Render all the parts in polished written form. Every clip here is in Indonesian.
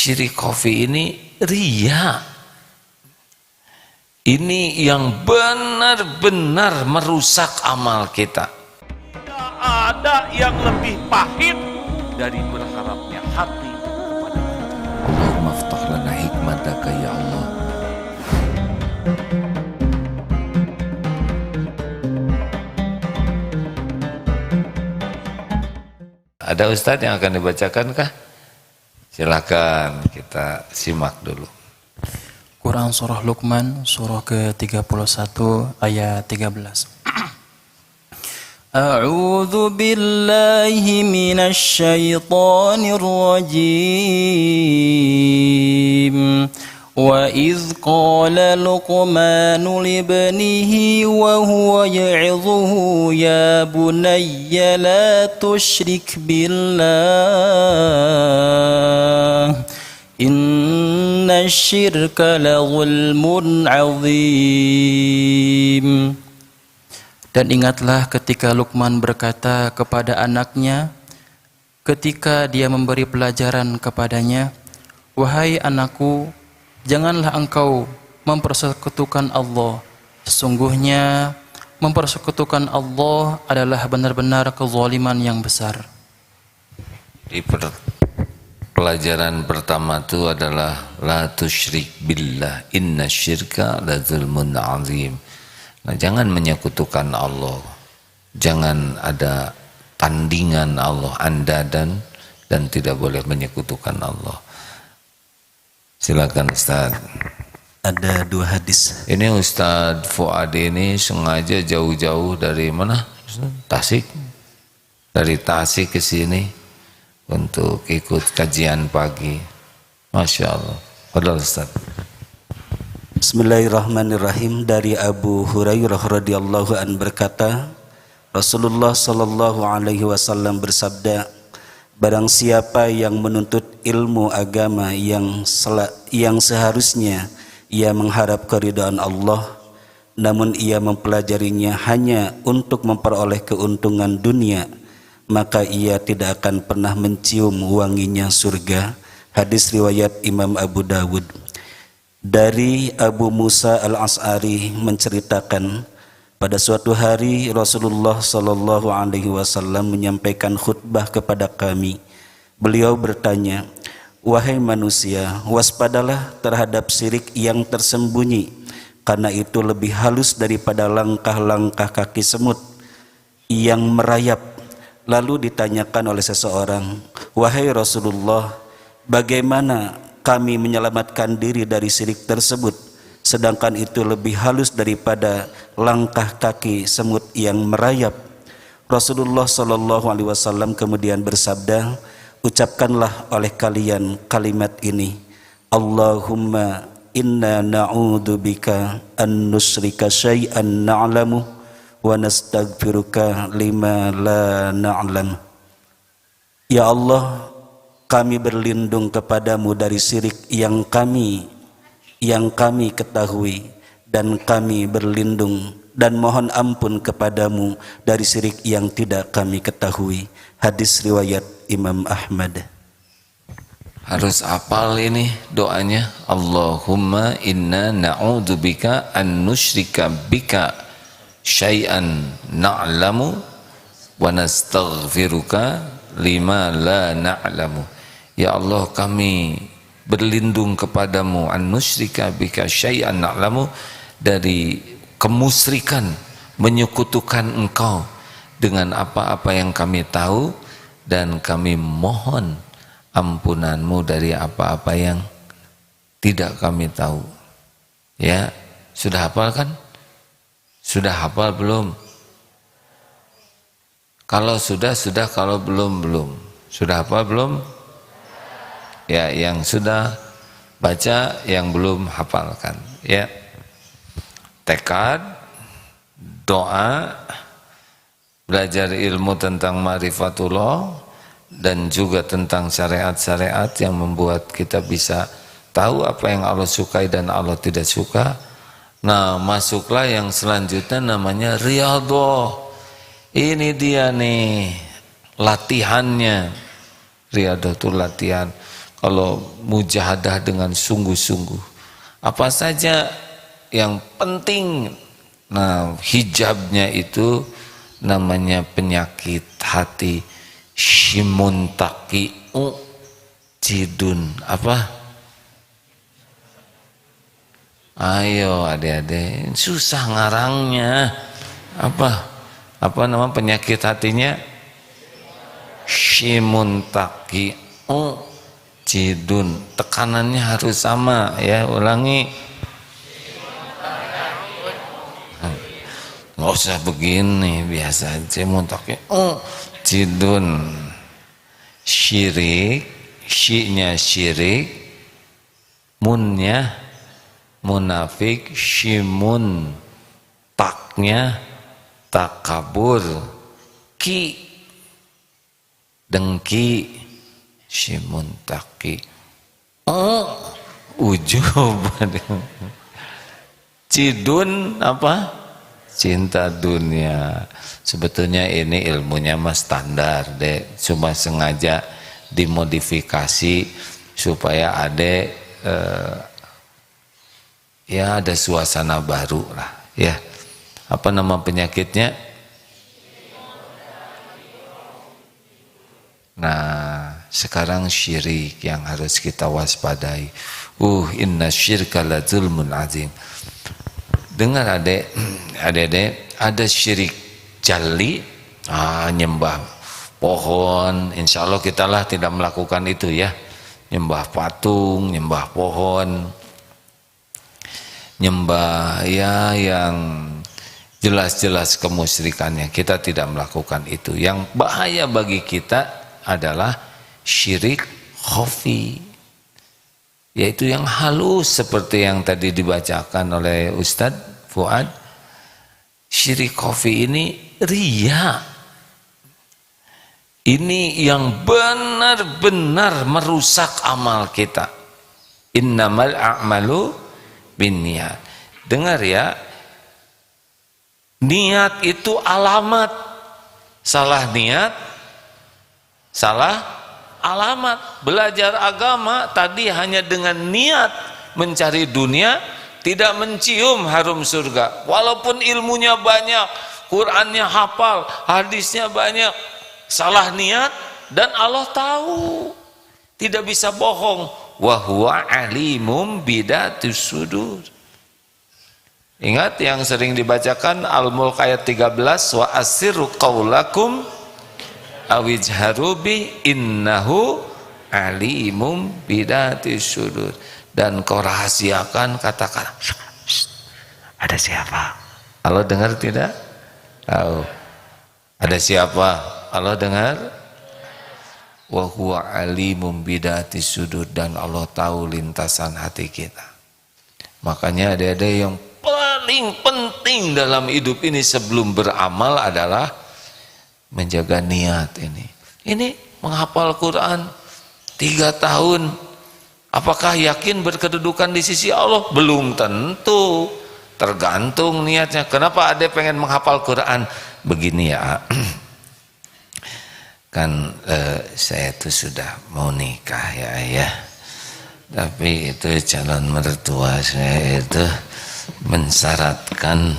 syirik khafi ini riya. Ini yang benar-benar merusak amal kita. Tidak ada yang lebih pahit dari berharapnya hati kepada Allah. Allahumma aftah lana hikmataka ya Allah. Ada Ustadz yang akan dibacakan kah? Silakan kita simak dulu. Quran Surah Luqman, surah ke-31 ayat 13. A'udzu billahi minasy syaithanir rajim. Wa idz qala Luqmanu libnihi wa huwa ya'idhuhu ya bunayya la tusyrik billah. Inna syirka la zulmun azim. Dan ingatlah ketika Luqman berkata kepada anaknya ketika dia memberi pelajaran kepadanya, wahai anakku, janganlah engkau mempersekutukan Allah. Sesungguhnya mempersekutukan Allah adalah benar-benar kezaliman yang besar. Di pelajaran pertama itu adalah la tusyrik billah inna syirka la zulmun azim. Nah, jangan menyekutukan Allah, jangan ada tandingan Allah, andadan, dan tidak boleh menyekutukan Allah. Silakan Ustaz. Ada dua hadis. Ini Ustaz Fuad ini sengaja jauh-jauh dari mana? Tasik. Dari Tasik ke sini untuk ikut kajian pagi. Masya Allah. Padahal Ustaz. Bismillahirrahmanirrahim. Dari Abu Hurairah radhiyallahu an berkata, Rasulullah sallallahu alaihi wasallam bersabda, barang siapa yang menuntut ilmu agama yang seharusnya ia mengharap keridhaan Allah, namun ia mempelajarinya hanya untuk memperoleh keuntungan dunia, maka ia tidak akan pernah mencium wanginya surga. Hadis riwayat Imam Abu Dawud. Dari Abu Musa al-Ash'ari menceritakan, pada suatu hari Rasulullah sallallahu alaihi wasallam menyampaikan khutbah kepada kami. Beliau bertanya, wahai manusia, waspadalah terhadap syirik yang tersembunyi, karena itu lebih halus daripada langkah-langkah kaki semut yang merayap. Lalu ditanyakan oleh seseorang, wahai Rasulullah, bagaimana kami menyelamatkan diri dari syirik tersebut, sedangkan itu lebih halus daripada langkah kaki semut yang merayap? Rasulullah sallallahu alaihi wasallam kemudian bersabda, ucapkanlah oleh kalian kalimat ini, Allahumma inna na'udzubika an nusyrika syai'an na'lamu wa nastaghfiruka lima la na'lam. Ya Allah, kami berlindung kepadamu dari syirik yang kami ketahui, dan kami berlindung dan mohon ampun kepadamu dari syirik yang tidak kami ketahui. Hadis riwayat Imam Ahmad. Harus hafal ini doanya. Allahumma inna na'udzubika an nusyrika bika syai'an na'lamu wa nastaghfiruka lima la na'lamu. Ya Allah, kami berlindung kepadamu an nusyrika bika syai'an na'lamu, dari kemusyrikan, menyekutukan engkau dengan apa-apa yang kami tahu, dan kami mohon ampunanmu dari apa-apa yang tidak kami tahu. Ya, sudah hafal kan? Sudah hafal belum? Kalau sudah, kalau belum. Sudah hafal belum? Ya, yang sudah baca, yang belum hafalkan. Ya, tekad, doa, belajar ilmu tentang ma'rifatullah, dan juga tentang syariat-syariat yang membuat kita bisa tahu apa yang Allah sukai dan Allah tidak suka. Nah, masuklah yang selanjutnya, namanya riyadhah. Ini dia nih latihannya. Riyadhah itu latihan. kalau mujahadah dengan sungguh-sungguh. Apa saja yang penting, nah hijabnya itu namanya penyakit hati, shimuntaqi'u jidun. Apa? Ayo adik-adik, susah ngarangnya. Apa nama penyakit hatinya? Shimuntaqi'u jidun. Tekanannya harus sama ya, ulangi. Nggak usah begini, biasa aja. Muntaqi'u jidun. Syirik, syi'nya syirik, munnya munafik, syimun, taknya takabur, ki dengki, syimun taki, ujub. Cidun apa? Cinta dunia. Sebetulnya ini ilmunya mah standar deh, cuma sengaja dimodifikasi supaya adek ya ada suasana baru lah ya. Apa nama penyakitnya? Nah sekarang syirik yang harus kita waspadai. Inna syirka la zulmun azim. Dengar adek, ada syirik jali, nyembah pohon. Insya Allah kita lah tidak melakukan itu ya, nyembah patung, nyembah pohon, nyembah ya yang jelas-jelas kemusyrikannya. Kita tidak melakukan itu. Yang bahaya bagi kita adalah syirik khafi, yaitu yang halus seperti yang tadi dibacakan oleh Ustadz Fuad. Syirik khafi ini riya. Ini yang benar-benar merusak amal kita. Innamal a'malu binniat. Dengar ya, niat itu alamat. Salah niat, salah alamat. Belajar agama tadi hanya dengan niat mencari dunia, tidak mencium harum surga. Walaupun ilmunya banyak, Qur'annya hafal, hadisnya banyak, salah niat dan Allah tahu. Tidak bisa bohong. Wa huwa alimum bidatus sudur. Ingat yang sering dibacakan Al-Mulk ayat 13, wa asirru qaulakum awijharu bi innahu alimum bidatis sudur. Dan kau rahasiakan kata-kata. Ada siapa? Allah dengar tidak? Tahu. Ada siapa? Allah dengar? Wa huwa alimum bidatis sudur. Dan Allah tahu lintasan hati kita. Makanya ada yang paling penting dalam hidup ini sebelum beramal adalah menjaga niat ini. Ini menghafal Quran 3 tahun. Apakah yakin berkedudukan di sisi Allah? Belum tentu. Tergantung niatnya. Kenapa ada pengen menghafal Quran? Begini ya. Kan saya itu sudah mau nikah ya ayah, tapi itu calon mertua saya itu mensyaratkan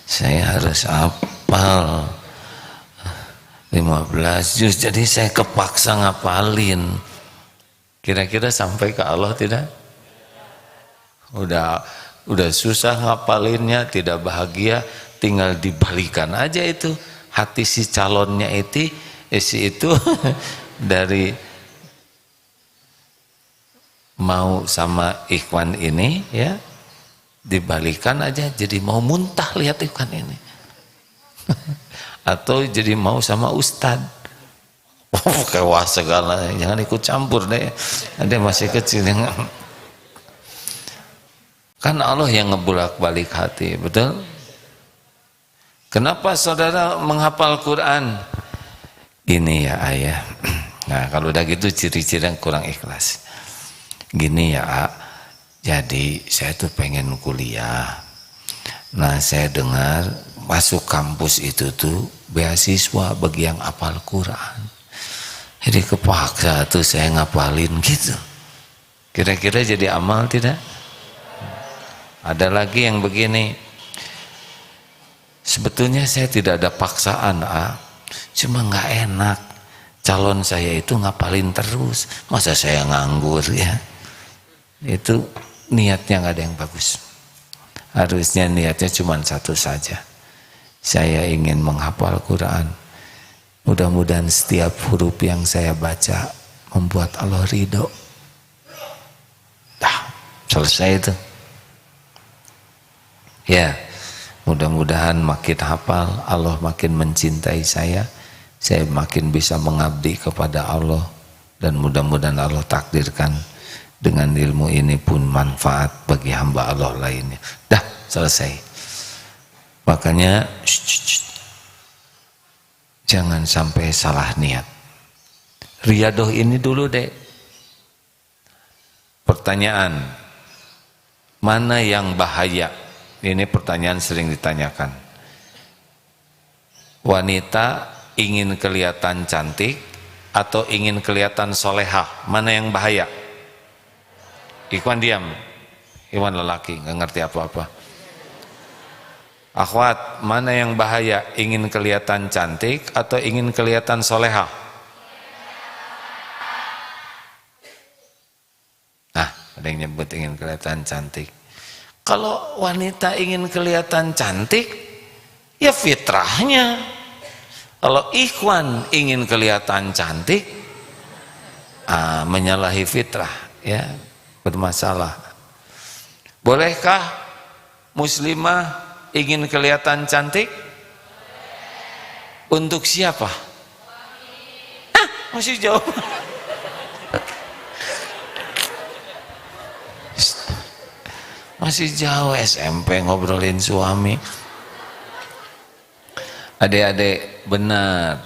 saya harus hafal 15 juz, jadi saya kepaksa ngapalin. Kira-kira sampai ke Allah tidak? Udah susah ngapalinnya, tidak bahagia, tinggal dibalikan aja itu hati si calonnya itu dari mau sama ikhwan ini ya, dibalikan aja jadi mau muntah lihat ikhwan ini. Atau jadi mau sama ustad. Kewah segala, jangan ikut campur deh. Ada masih kecil yang kan Allah yang ngebulak-balik hati, betul? Kenapa saudara menghafal Quran? Gini ya ayah. Nah kalau udah gitu ciri-ciri yang kurang ikhlas. Gini ya, jadi saya tuh pengen kuliah. Nah saya dengar masuk kampus itu tuh beasiswa bagi yang hafal Quran. Jadi kepaksa tuh saya ngapalin gitu. Kira-kira jadi amal tidak? Ada lagi yang begini, sebetulnya saya tidak ada paksaan, cuma nggak enak calon saya itu ngapalin terus, masa saya nganggur ya. Itu niatnya nggak ada yang bagus. Harusnya niatnya cuma satu saja, saya ingin menghafal Quran. Mudah-mudahan setiap huruf yang saya baca membuat Allah ridho. Dah, selesai itu. Ya, mudah-mudahan makin hafal, Allah makin mencintai saya makin bisa mengabdi kepada Allah, dan mudah-mudahan Allah takdirkan dengan ilmu ini pun manfaat bagi hamba Allah lainnya. Dah, selesai. Makanya jangan sampai salah niat. Riyadoh ini dulu deh. Pertanyaan, mana yang bahaya? Ini pertanyaan sering ditanyakan. Wanita ingin kelihatan cantik atau ingin kelihatan solehah, mana yang bahaya? Ikhwan diam. Ikhwan lelaki, nggak ngerti apa-apa. Akhwat, mana yang bahaya? Ingin kelihatan cantik atau ingin kelihatan solehah? Nah, ada yang nyebut ingin kelihatan cantik. Kalau wanita ingin kelihatan cantik, ya fitrahnya. Kalau ikhwan ingin kelihatan cantik, menyalahi fitrah, ya bermasalah. Bolehkah muslimah ingin kelihatan cantik? Untuk siapa? Masih jauh. Masih jauh, SMP ngobrolin suami. Adik-adik, benar.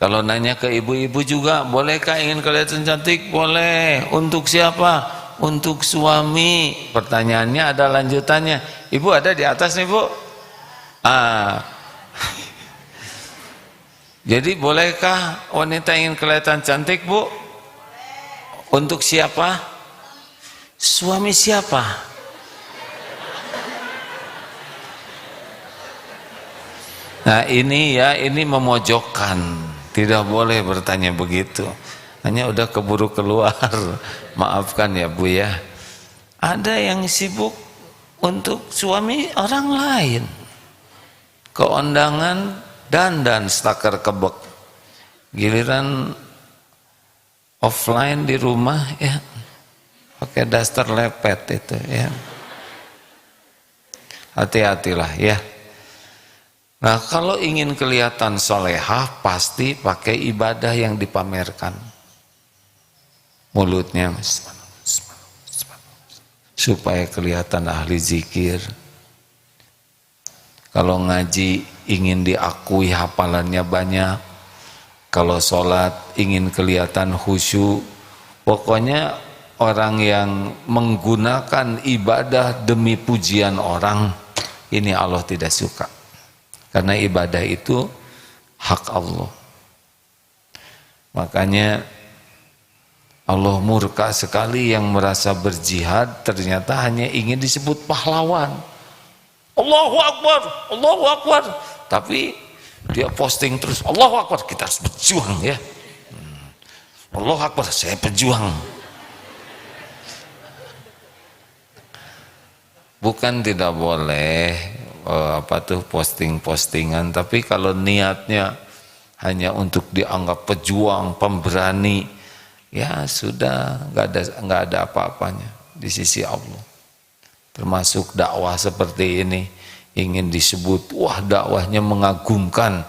Kalau nanya ke ibu-ibu juga, bolehkah ingin kelihatan cantik? Boleh. Untuk siapa? Untuk suami. Pertanyaannya ada lanjutannya. Ibu ada di atas nih, Bu? Jadi bolehkah wanita ingin kelihatan cantik, Bu? Untuk siapa? Suami siapa? Nah ini ya, ini memojokkan. Tidak boleh bertanya begitu. Hanya udah keburu keluar. Maafkan ya Bu ya. Ada yang sibuk untuk suami orang lain. Keundangan dandan stakar kebek. Giliran offline di rumah ya pakai daster lepet itu ya. Hati-hatilah ya. Nah kalau ingin kelihatan solehah pasti pakai ibadah yang dipamerkan. Mulutnya supaya kelihatan ahli zikir. Kalau ngaji ingin diakui hafalannya banyak. Kalau sholat ingin kelihatan khusyuk. Pokoknya orang yang menggunakan ibadah demi pujian orang, ini Allah tidak suka. Karena ibadah itu hak Allah. Makanya Allah murka sekali yang merasa berjihad ternyata hanya ingin disebut pahlawan. Allahu Akbar, Allahu Akbar. Tapi dia posting terus, Allahu Akbar, kita harus berjuang ya. Allahu Akbar, saya pejuang. Bukan tidak boleh posting-postingan, tapi kalau niatnya hanya untuk dianggap pejuang, pemberani, ya sudah, nggak ada apa-apanya di sisi Allah. Termasuk dakwah seperti ini ingin disebut, wah dakwahnya mengagumkan,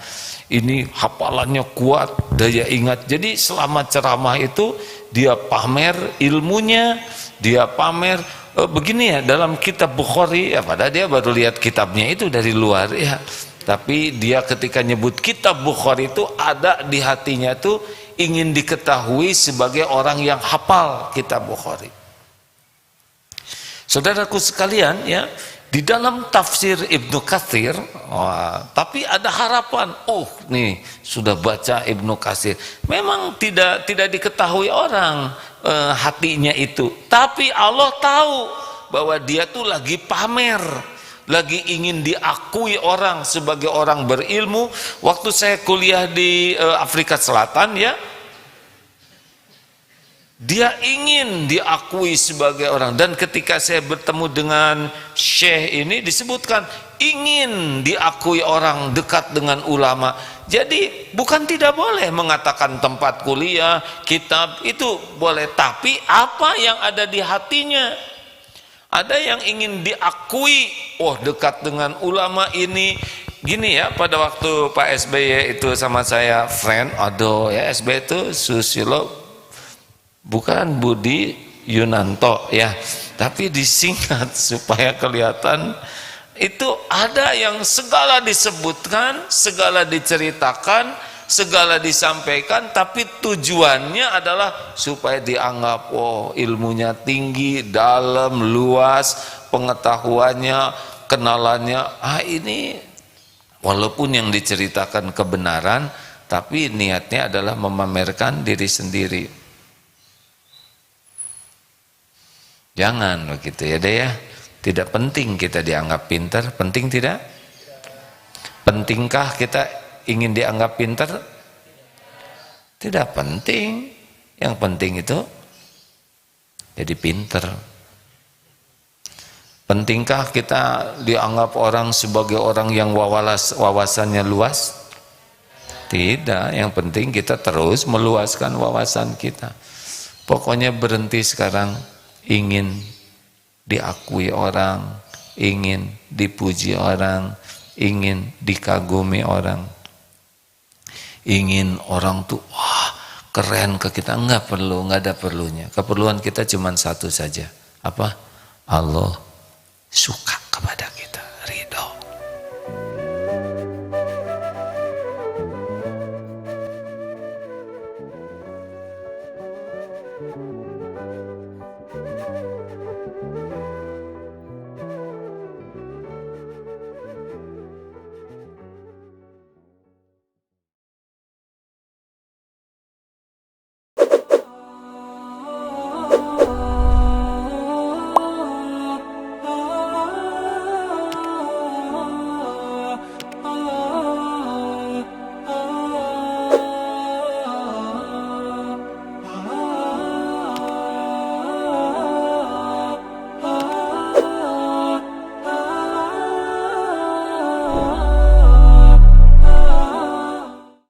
ini hafalannya kuat, daya ingat. Jadi selama ceramah itu dia pamer ilmunya, dia pamer begini ya, dalam kitab Bukhari ya, padahal dia baru lihat kitabnya itu dari luar ya, tapi dia ketika nyebut kitab Bukhari itu ada di hatinya tuh ingin diketahui sebagai orang yang hafal kitab Bukhari. Saudaraku sekalian ya, Di dalam tafsir Ibnu Katsir, tapi ada harapan. Oh, nih sudah baca Ibnu Katsir. Memang tidak diketahui orang hatinya itu. Tapi Allah tahu bahwa dia tuh lagi pamer, lagi ingin diakui orang sebagai orang berilmu. Waktu saya kuliah di Afrika Selatan ya, dia ingin diakui sebagai orang. Dan ketika saya bertemu dengan Syekh ini, disebutkan ingin diakui orang, dekat dengan ulama. Jadi bukan tidak boleh mengatakan tempat kuliah, kitab, itu boleh. Tapi apa yang ada di hatinya? Ada yang ingin diakui, oh dekat dengan ulama ini. Gini ya, pada waktu Pak SBY itu sama saya friend, aduh ya, SBY itu sosiolog, bukan Budi Yunanto ya, tapi disingkat supaya kelihatan. Itu ada yang segala disebutkan, segala diceritakan, segala disampaikan, tapi tujuannya adalah supaya dianggap oh ilmunya tinggi, dalam, luas, pengetahuannya, kenalannya. Ini walaupun yang diceritakan kebenaran, tapi niatnya adalah memamerkan diri sendiri. Jangan begitu ya deh ya. Tidak penting kita dianggap pintar, penting tidak? Pentingkah kita ingin dianggap pintar? Tidak penting. Yang penting itu jadi pintar. Pentingkah kita dianggap orang sebagai orang yang wawasannya luas? Tidak, yang penting kita terus meluaskan wawasan kita. Pokoknya berhenti sekarang ingin diakui orang, ingin dipuji orang, ingin dikagumi orang, ingin orang tuh wah keren ke kita. Enggak perlu, enggak ada perlunya. Keperluan kita cuma satu saja. Apa? Allah suka.